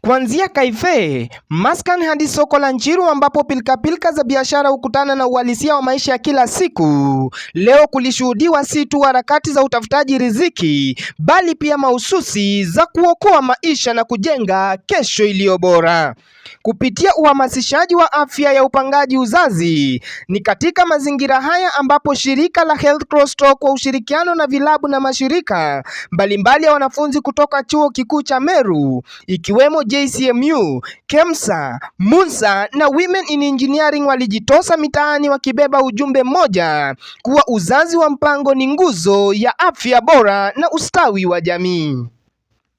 Kuanzia Kaife, Maskan hadi soko la Njiru ambapo pilka za biashara hukutana na uhalisia wa maisha ya kila siku. Leo kulishuhudiwa si tu harakati za utafutaji riziki, bali pia mahususi za kuokoa maisha na kujenga kesho iliyo bora. Kupitia uhamasishaji wa afya ya upangaji uzazi. Ni katika mazingira haya ambapo shirika la Health Cross Talk kwa ushirikiano na vilabu na mashirika mbalimbali ya wanafunzi kutoka chuo kikuu cha Meru ikiwemo JCMU, KEMSA, MUNSA na Women in Engineering walijitosa mitaani wakibeba ujumbe mmoja kuwa uzazi wa mpango ni nguzo ya afya bora na ustawi wa jamii.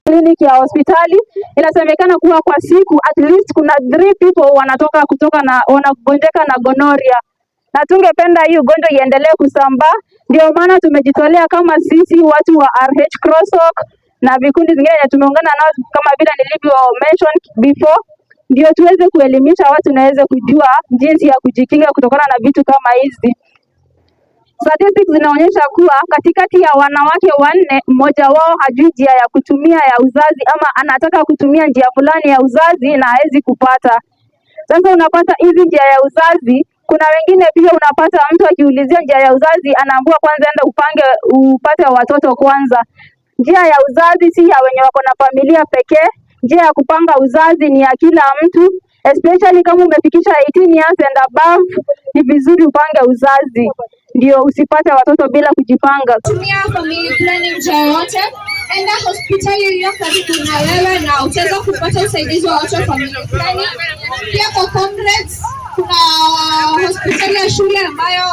Kliniki ya hospitali inasemekana kuwa kwa siku at least kuna 3 people wanagonjeka na gonorrhea, na tungependa hii ugonjwa iendelee kusambaa. Ndio maana tumejitolea kama sisi watu wa RH Cross Talk na vikundi zingine tumeungana nao kama vile nilivyo mention before, ndio tuweze kuelimisha watu naweze kujua jinsi ya kujikinga kutokana na vitu kama hizi. Statistics zinaonyesha kuwa katikati ya wanawake 4, mmoja wao hajui njia ya kutumia ya uzazi ama anataka kutumia njia fulani ya uzazi na hawezi kupata. Sasa unapata hizi njia ya uzazi, kuna wengine pia unapata mtu akiulizia njia ya uzazi anaambiwa kwanza enda upate watoto kwanza. Njia ya uzazi si ya wenye wako na familia pekee. Njia ya kupanga uzazi ni ya kila mtu, especially kama umefikisha 18 years and above, ni vizuri upange uzazi ndio usipate watoto bila kujipanga. Tumia family planning njia yote, enda hospitali iliyo karibu na wewe na utaweza kupata usaidizi wa watu wa family planning. Pia kwa comrades kuna hospitali ya shule ambayo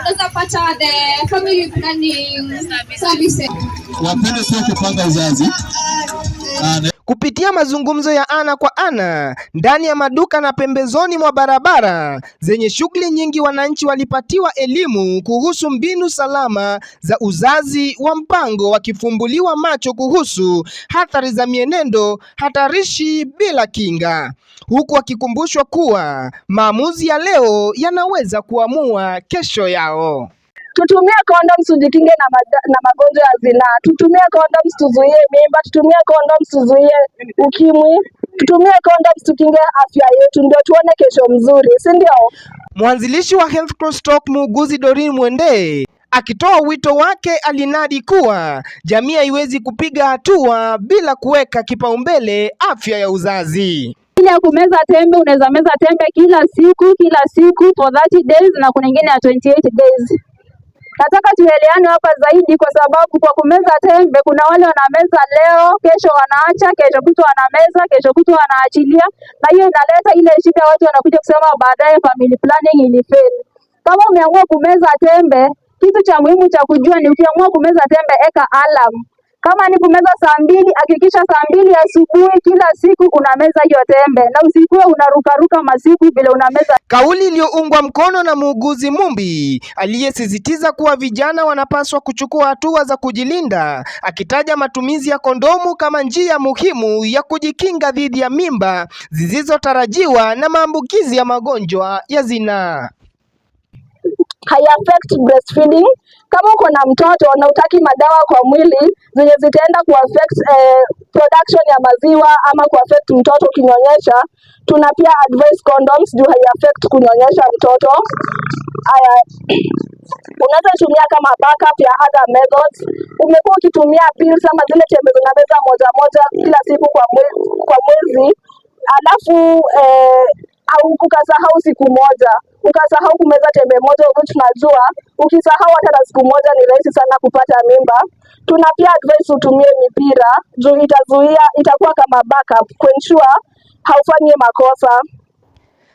unaweza pata the family planning services. Wapende sana kupanga uzazi. Kupitia mazungumzo ya ana kwa ana ndani ya maduka na pembezoni mwa barabara zenye shughuli nyingi, wananchi walipatiwa elimu kuhusu mbinu salama za uzazi wa mpango, wakifumbuliwa macho kuhusu athari za mienendo hatarishi bila kinga, huku wakikumbushwa kuwa maamuzi ya leo yanaweza kuamua kesho yao. Tutumie condoms tujikinge na magonjwa ya zinaa. Tutumie condoms tuzuie mimba, tutumie condoms tuzuie ukimwi, tutumie condoms tukinge afya yetu ndio tuone kesho mzuri, si ndio? Mwanzilishi wa Health Cross Talk muuguzi Doreen Mwende akitoa wito wake alinadi kuwa jamii haiwezi kupiga hatua bila kuweka kipaumbele afya ya uzazi. Ya kumeza tembe, unaweza meza tembe kila siku for 30 days na kuna nyingine ya 28 days. Nataka tueleane hapa zaidi kwa sababu kwa kumeza tembe kuna wale wanameza leo, kesho wanaacha, kesho kutwa wanameza, kesho kutwa wanaachilia, na hiyo inaleta ile shida, watu wanakuja kusema baadaye family planning ilifeli. Kama umeamua kumeza tembe, kitu cha muhimu cha kujua ni ukiamua kumeza tembe eka alarm. Kama ni kumeza saa 2, hakikisha saa 2 asubuhi kila siku unameza hiyo tembe na usikuwe unarukaruka masiku vile unameza. Kauli iliyoungwa mkono na muuguzi Mumbi aliyesisitiza kuwa vijana wanapaswa kuchukua hatua za kujilinda, akitaja matumizi ya kondomu kama njia muhimu ya kujikinga dhidi ya mimba zisizotarajiwa na maambukizi ya magonjwa ya zinaa. Hai affect breastfeeding. Kama uko na mtoto na utaki madawa kwa mwili zenye zitaenda kuaffect production ya maziwa ama kuaffect mtoto kinyonyesha, tuna pia advise condoms juu hai affect kunyonyesha mtoto. Unaweza tumia kama backup ya other methods. Umekuwa ukitumia pills ama zile tembe zinameza moja kila siku kwa mwezi, alafu au ukasahau siku moja, ukasahau kumeza tembe moja, which tunajua ukisahau hata siku moja ni rahisi sana kupata mimba. Tuna pia advice utumie mipira juu itakuwa kama backup kuensure haufanyi makosa.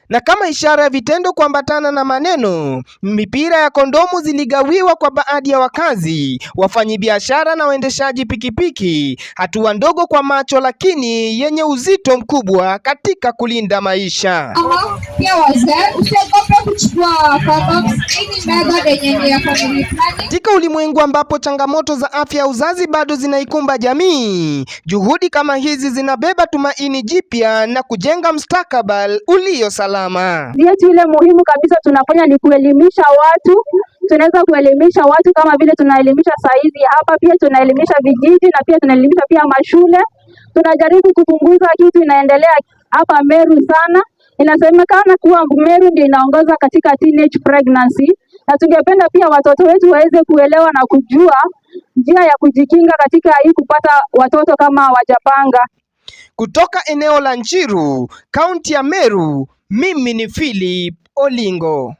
Na kama ishara ya vitendo kuambatana na maneno, mipira ya kondomu ziligawiwa kwa baadhi ya wakazi, wafanyabiashara na waendeshaji pikipiki, hatua ndogo kwa macho lakini yenye uzito mkubwa katika kulinda maisha. Pia wazee usiogope kuchukua condoms, ni method yenye ya family planning. Katika ulimwengu ambapo changamoto za afya ya uzazi bado zinaikumba jamii, juhudi kama hizi zinabeba tumaini jipya na kujenga mustakabali ulio salama. Yetu ile muhimu kabisa tunafanya ni kuelimisha watu. Tunaweza kuelimisha watu kama vile tunaelimisha saizi hapa, pia tunaelimisha vijiji na pia tunaelimisha pia mashule. tunajaribu kupunguza kitu inaendelea hapa Meru sana. Inasemekana kuwa Meru ndio inaongoza katika teenage pregnancy, na tungependa pia watoto wetu waweze kuelewa na kujua njia ya kujikinga katika hii kupata watoto kama hawajapanga. Kutoka eneo la Njiru, kaunti ya Meru, mimi ni Philip Olingo.